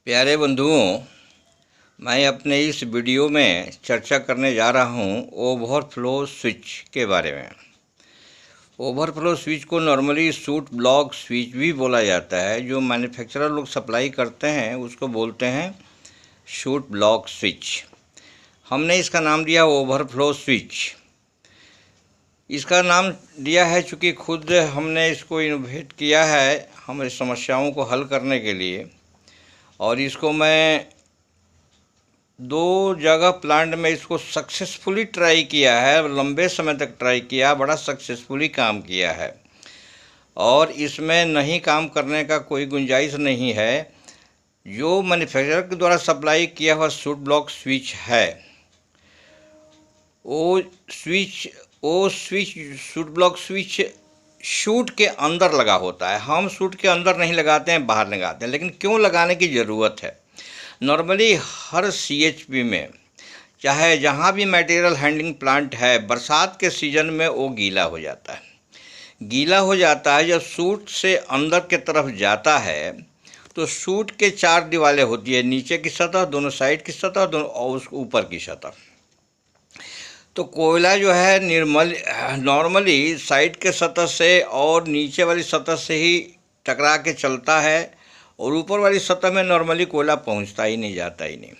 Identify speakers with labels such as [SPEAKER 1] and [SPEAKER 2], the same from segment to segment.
[SPEAKER 1] प्यारे बंधुओं, मैं अपने इस वीडियो में चर्चा करने जा रहा हूं ओवरफ्लो स्विच के बारे में। ओवरफ्लो स्विच को नॉर्मली शूट ब्लॉक स्विच भी बोला जाता है। जो मैन्युफैक्चरर लोग सप्लाई करते हैं उसको बोलते हैं शूट ब्लॉक स्विच। हमने इसका नाम दिया ओवरफ्लो स्विच। इसका नाम दिया है चूँकि खुद हमने इसको इनोवेट किया है हमारी समस्याओं को हल करने के लिए, और इसको मैं 2 जगह प्लांट में इसको सक्सेसफुली ट्राई किया है। लंबे समय तक ट्राई किया, बड़ा सक्सेसफुली काम किया है, और इसमें नहीं काम करने का कोई गुंजाइश नहीं है। जो मैन्युफैक्चरर के द्वारा सप्लाई किया हुआ शूट ब्लॉक स्विच है, वो switch shoot block switch shoot के अंदर लगा होता है। हम शूट के अंदर नहीं लगाते हैं, बाहर लगाते हैं। लेकिन क्यों लगाने की ज़रूरत है? नॉर्मली हर सीएचपी में, चाहे जहाँ भी मटेरियल हैंडलिंग प्लांट है, बरसात के सीज़न में वो गीला हो जाता है। गीला हो जाता है जब शूट से अंदर के तरफ जाता है तो शूट के 4 दीवारें होती है, नीचे की सतह, दोनों साइड की सतह, दोनों और उस ऊपर की सतह। तो कोयला जो है नॉर्मली साइड के सतह से और नीचे वाली सतह से ही टकरा के चलता है, और ऊपर वाली सतह में नॉर्मली कोयला पहुंचता ही नहीं, जाता ही नहीं।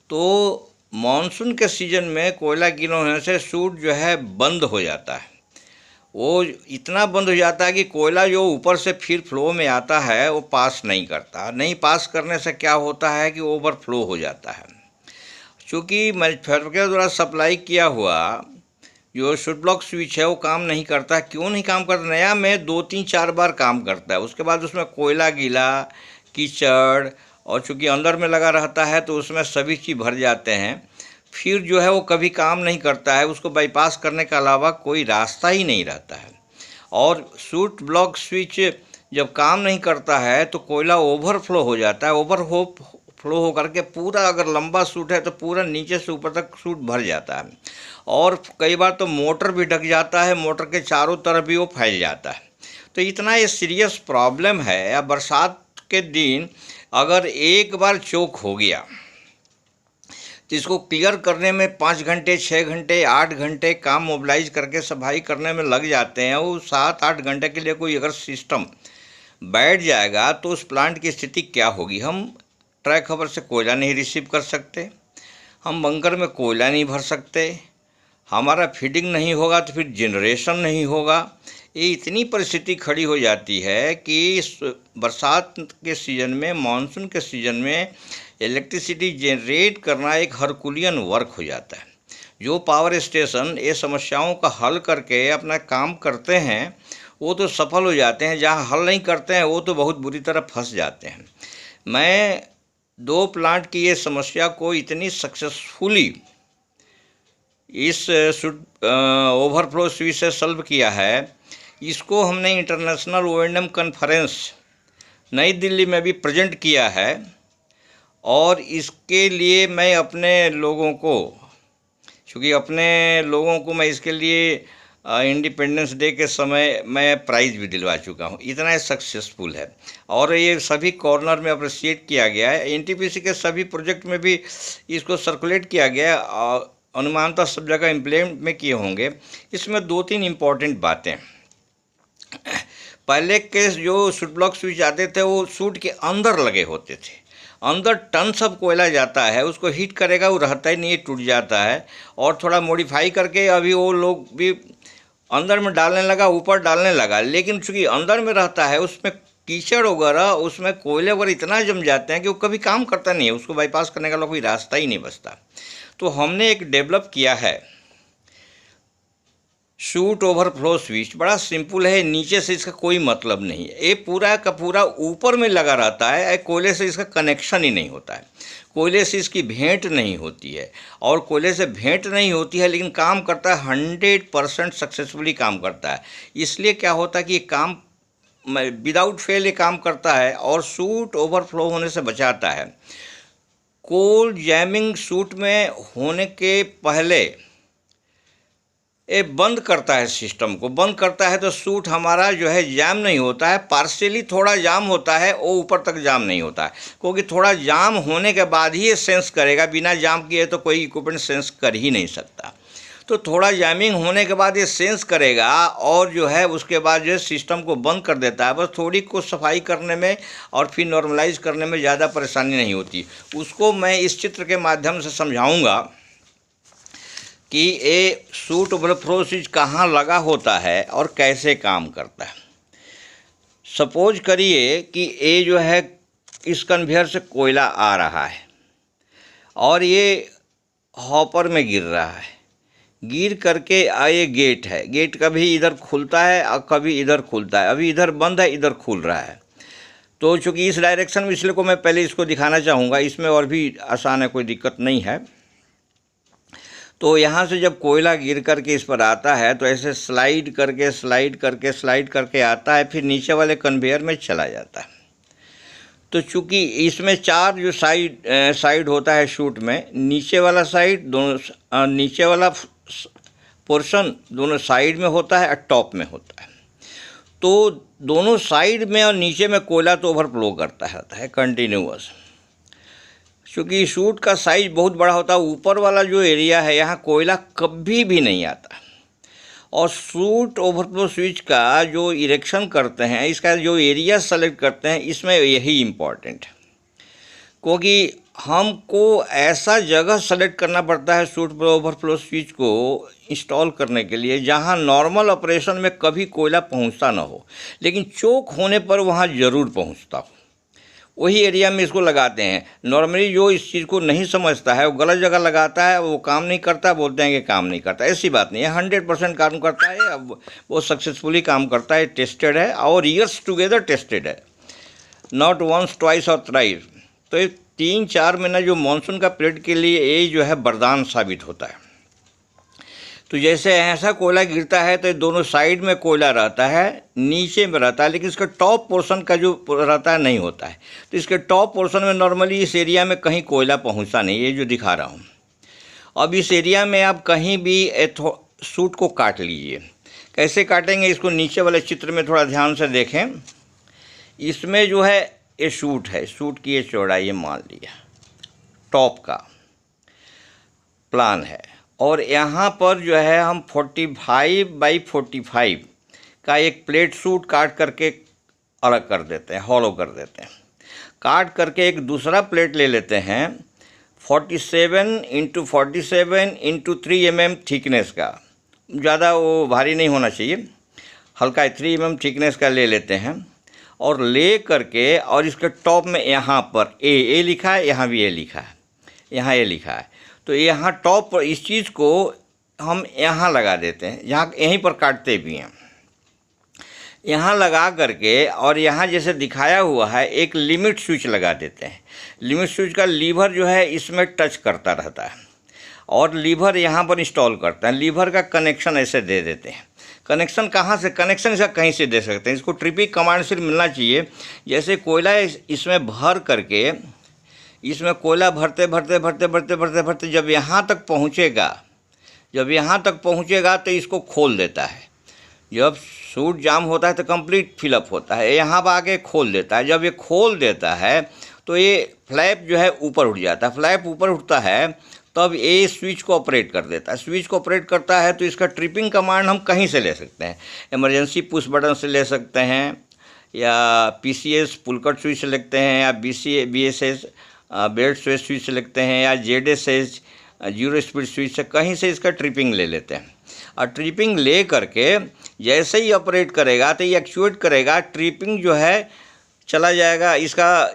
[SPEAKER 1] तो मानसून के सीज़न में कोयला गीला होने से शूट जो है बंद हो जाता है। वो इतना बंद हो जाता है कि कोयला जो ऊपर से फिर फ्लो में आता है वो पास नहीं करता। नहीं पास करने से क्या होता है कि ओवरफ्लो हो जाता है। चूँकि मैन्युफैक्चरर द्वारा सप्लाई किया हुआ जो शूट ब्लॉक स्विच है वो काम नहीं करता। क्यों नहीं काम करता? नया में 2-3-4 बार काम करता है, उसके बाद उसमें कोयला गीला, कीचड़, और चूँकि अंदर में लगा रहता है तो उसमें सभी चीज़ भर जाते हैं। फिर जो है वो कभी काम नहीं करता है। उसको बाईपास करने के अलावा कोई रास्ता ही नहीं रहता है। और शूट ब्लॉक स्विच जब काम नहीं करता है तो कोयला ओवरफ्लो हो जाता है। फ्लो होकर के पूरा, अगर लंबा शूट है तो पूरा नीचे से ऊपर तक शूट भर जाता है, और कई बार तो मोटर भी ढक जाता है, मोटर के चारों तरफ भी वो फैल जाता है। तो इतना ये सीरियस प्रॉब्लम है। या बरसात के दिन अगर एक बार चोक हो गया तो इसको क्लियर करने में 5 घंटे, 6 घंटे, 8 घंटे काम मोबिलाइज करके सफाई करने में लग जाते हैं। वो 7-8 घंटे के लिए कोई अगर सिस्टम बैठ जाएगा तो उस प्लांट की स्थिति क्या होगी? हम ट्रैक खबर से कोयला नहीं रिसीव कर सकते, हम बंकर में कोयला नहीं भर सकते, हमारा फीडिंग नहीं होगा तो फिर जनरेशन नहीं होगा। ये इतनी परिस्थिति खड़ी हो जाती है कि बरसात के सीज़न में, मानसून के सीज़न में इलेक्ट्रिसिटी जनरेट करना एक हरकुलियन वर्क हो जाता है। जो पावर स्टेशन ये समस्याओं का हल करके अपना काम करते हैं वो तो सफल हो जाते हैं, जहाँ हल नहीं करते हैं वो तो बहुत बुरी तरह फंस जाते हैं। मैं 2 प्लांट की ये समस्या को इतनी सक्सेसफुली इस ओवरफ्लो स्विच से सॉल्व किया है। इसको हमने इंटरनेशनल O&M कॉन्फ्रेंस नई दिल्ली में भी प्रेजेंट किया है, और इसके लिए मैं अपने लोगों को, चूँकि अपने लोगों को मैं इसके लिए इंडिपेंडेंस डे के समय मैं प्राइज़ भी दिलवा चुका हूँ। इतना सक्सेसफुल है, और ये सभी कॉर्नर में अप्रिशिएट किया गया है। एनटीपीसी के सभी प्रोजेक्ट में भी इसको सर्कुलेट किया गया है, अनुमानतः सब जगह इम्प्लीमेंट में किए होंगे। इसमें 2-3 इम्पॉर्टेंट बातें। पहले के जो शूट ब्लॉक स्विच आते थे वो शूट के अंदर लगे होते थे, अंदर टन सब कोयला जाता है, उसको हीट करेगा वो रहता ही नहीं, टूट जाता है। और थोड़ा मॉडिफाई करके अभी वो लोग भी अंदर में डालने लगा, ऊपर डालने लगा। लेकिन चूँकि अंदर में रहता है उसमें कीचड़ वगैरह, उसमें कोयले वगैरह इतना जम जाते हैं कि वो कभी काम करता नहीं है, उसको बाईपास करने का कोई रास्ता ही नहीं बचता। तो हमने एक डेवलप किया है शूट ओवरफ्लो स्विच। बड़ा सिंपल है, नीचे से इसका कोई मतलब नहीं है, ये पूरा का पूरा ऊपर में लगा रहता है। कोयले से इसका कनेक्शन ही नहीं होता है, कोयले से इसकी भेंट नहीं होती है, और कोयले से भेंट नहीं होती है लेकिन काम करता है 100% सक्सेसफुली काम करता है। इसलिए क्या होता है कि ये काम विदाउट फेल ये काम करता है, और शूट ओवरफ्लो होने से बचाता है। कोल जैमिंग शूट में होने के पहले ये बंद करता है, सिस्टम को बंद करता है, तो सूट हमारा जो है जाम नहीं होता है। पार्शियली थोड़ा जाम होता है, वो ऊपर तक जाम नहीं होता है, क्योंकि थोड़ा जाम होने के बाद ही ये सेंस करेगा। बिना जाम किए तो कोई इक्विपमेंट सेंस कर ही नहीं सकता। तो थोड़ा जैमिंग होने के बाद ये सेंस करेगा और जो है उसके बाद जो है सिस्टम को बंद कर देता है। बस थोड़ी को सफाई करने में और फिर नॉर्मलाइज करने में ज़्यादा परेशानी नहीं होती। उसको मैं इस चित्र के माध्यम से समझाऊंगा कि ये सूट ओवरफ्लो स्विच कहाँ लगा होता है और कैसे काम करता है। सपोज करिए कि ये जो है इस कन्वेयर से कोयला आ रहा है और ये हॉपर में गिर रहा है। गिर करके ये गेट है, गेट कभी इधर खुलता है और कभी इधर खुलता है। अभी इधर बंद है, इधर खुल रहा है। तो चूँकि इस डायरेक्शन में, इसलिए को मैं पहले इसको दिखाना चाहूँगा। इसमें और भी आसान है, कोई दिक्कत नहीं है। तो यहाँ से जब कोयला गिर करके इस पर आता है तो ऐसे स्लाइड करके आता है, फिर नीचे वाले कन्वेयर में चला जाता है। तो चूँकि इसमें 4 जो साइड होता है शूट में, नीचे वाला साइड दोनों, नीचे वाला पोर्शन दोनों साइड में होता है और टॉप में होता है। तो दोनों साइड में और नीचे में कोयला तो ओवरफ्लो करता है कंटिन्यूअस। क्योंकि शूट का साइज बहुत बड़ा होता है, ऊपर वाला जो एरिया है यहाँ कोयला कभी भी नहीं आता। और शूट ओवरफ्लो स्विच का जो इरेक्शन करते हैं, इसका जो एरिया सेलेक्ट करते हैं, इसमें यही इम्पॉर्टेंट है। क्योंकि हमको ऐसा जगह सेलेक्ट करना पड़ता है शूट ओवरफ्लो स्विच को इंस्टॉल करने के लिए जहां नॉर्मल ऑपरेशन में कभी कोयला पहुंचता ना हो, लेकिन चोक होने पर वहां ज़रूर पहुंचता हो। वही एरिया में इसको लगाते हैं। नॉर्मली जो इस चीज़ को नहीं समझता है वो गलत जगह लगाता है, वो काम नहीं करता, बोलते हैं कि काम नहीं करता। ऐसी बात नहीं है, 100% काम करता है। अब वो सक्सेसफुली काम करता है, टेस्टेड है और ईयर्स टुगेदर टेस्टेड है, नॉट वंस ट्वाइस और थ्राइस। तो ये 3-4 महीना जो मानसून का पीरियड के लिए ये जो है वरदान साबित होता है। तो जैसे ऐसा कोयला गिरता है तो दोनों साइड में कोयला रहता है, नीचे में रहता है, लेकिन इसका टॉप पोर्शन का जो रहता है नहीं होता है। तो इसके टॉप पोर्शन में नॉर्मली इस एरिया में कहीं कोयला पहुंचता नहीं, ये जो दिखा रहा हूँ। अब इस एरिया में आप कहीं भी सूट को काट लीजिए। कैसे काटेंगे, इसको नीचे वाले चित्र में थोड़ा ध्यान से देखें। इसमें जो है ये सूट है, सूट की ये चौड़ाई मान लिया, टॉप का प्लान है। और यहाँ पर जो है हम 45x45 का एक प्लेट सूट काट करके अलग कर देते हैं, हॉलो कर देते हैं। काट करके एक दूसरा प्लेट ले लेते हैं 47x47x3 mm थिकनेस का, ज़्यादा वो भारी नहीं होना चाहिए, हल्का 3 mm थिकनेस का ले लेते हैं। और ले करके और इसके टॉप में यहाँ पर ए लिखा है, यहाँ भी ए लिखा है, यहाँ ए लिखा है। तो यहाँ टॉप पर इस चीज़ को हम यहाँ लगा देते हैं, यहाँ यहीं पर काटते भी हैं। यहाँ लगा करके और यहाँ जैसे दिखाया हुआ है एक लिमिट स्विच लगा देते हैं। लिमिट स्विच का लीवर जो है इसमें टच करता रहता है और लीवर यहाँ पर इंस्टॉल करता है। लीवर का कनेक्शन ऐसे दे देते हैं। कनेक्शन कहाँ से, कनेक्शन इसका कहीं से दे सकते हैं। इसको ट्रिपिंग कमांड से मिलना चाहिए। जैसे कोयला इसमें भर करके, इसमें कोयला भरते जब यहाँ तक पहुँचेगा तो इसको खोल देता है। जब सूट जाम होता है तो कंप्लीट फिलअप होता है, यहाँ पर आके खोल देता है। जब ये खोल देता है तो ये फ्लैप जो है ऊपर उठ जाता है। फ्लैप ऊपर उठता है तब ये स्विच को ऑपरेट कर देता है। स्विच को ऑपरेट करता है तो इसका ट्रिपिंग कमांड हम कहीं से ले सकते हैं। इमरजेंसी पुश बटन से ले सकते हैं, या PCS पुल कट स्विच से लगते हैं, या BSS बेल्ट स्विच से लगते हैं, या ZSH 0 स्पीड स्विच से कहीं से इसका ट्रिपिंग ले लेते हैं। और ट्रिपिंग ले करके जैसे ही ऑपरेट करेगा तो ये एक्चुएट करेगा, ट्रिपिंग जो है चला जाएगा, इसका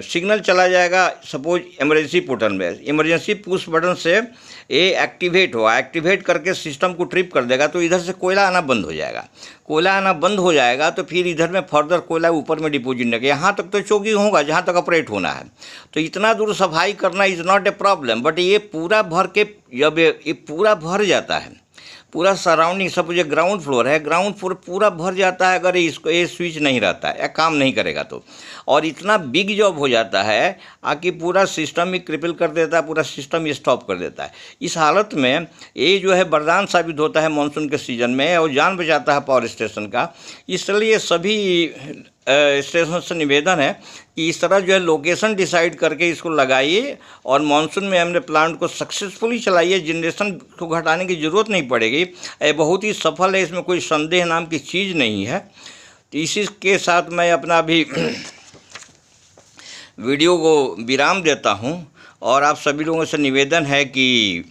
[SPEAKER 1] सिग्नल चला जाएगा। सपोज इमरजेंसी बटन में, इमरजेंसी पुश बटन से ये एक्टिवेट हुआ, एक्टिवेट करके सिस्टम को ट्रिप कर देगा तो इधर से कोयला आना बंद हो जाएगा। कोयला आना बंद हो जाएगा तो फिर इधर में फर्दर कोयला ऊपर में डिपोजिट नहीं, यहाँ तक तो चौकी होगा जहाँ तक ऑपरेट होना है। तो इतना दूर सफाई करना is not a problem. But ये पूरा भर के, जब ये पूरा भर जाता है, पूरा सराउंडिंग सब जो ग्राउंड फ्लोर है, ग्राउंड फ्लोर पूरा भर जाता है अगर इसको ये स्विच नहीं रहता है या काम नहीं करेगा तो। और इतना बिग जॉब हो जाता है कि पूरा सिस्टम ही क्रिपल कर देता है, पूरा सिस्टम ही स्टॉप कर देता है। इस हालत में ये जो है वरदान साबित होता है मानसून के सीज़न में और जान बचाता है पावर स्टेशन का। इसलिए सभी स्टेशन से निवेदन है कि इस तरह जो है लोकेशन डिसाइड करके इसको लगाइए और मानसून में हमने प्लांट को सक्सेसफुली चलाइए। जनरेशन को घटाने की ज़रूरत नहीं पड़ेगी। ये बहुत ही सफल है, इसमें कोई संदेह नाम की चीज़ नहीं है। तो इसी के साथ मैं अपना भी वीडियो को विराम देता हूं और आप सभी लोगों से निवेदन है कि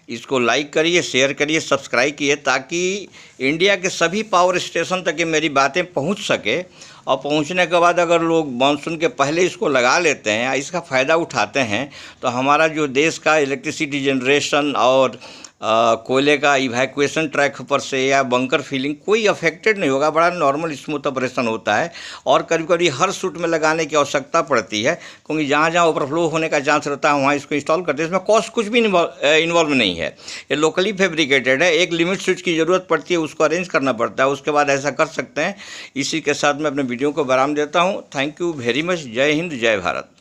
[SPEAKER 1] इसको लाइक करिए, शेयर करिए, सब्सक्राइब कीजिए ताकि इंडिया के सभी पावर स्टेशन तक ये मेरी बातें पहुंच सके। और पहुंचने के बाद अगर लोग मानसून के पहले इसको लगा लेते हैं, इसका फ़ायदा उठाते हैं, तो हमारा जो देश का इलेक्ट्रिसिटी जनरेशन और कोयले का इवैक्यूएशन ट्रैक पर से या बंकर फिलिंग कोई अफेक्टेड नहीं होगा। बड़ा नॉर्मल स्मूथ ऑपरेशन होता है और कभी कभी हर शूट में लगाने की आवश्यकता पड़ती है, क्योंकि जहाँ जहाँ ओवरफ्लो होने का चांस रहता है वहाँ इसको इंस्टॉल करते हैं। इसमें कॉस्ट कुछ भी इन्वॉल्व नहीं है, ये लोकली फैब्रिकेटेड है। एक लिमिट स्विच की ज़रूरत पड़ती है, उसको अरेंज करना पड़ता है, उसके बाद ऐसा कर सकते हैं। इसी के साथ मैं अपने वीडियो को विराम देता हूँ। Thank you very much. जय हिंद, जय भारत।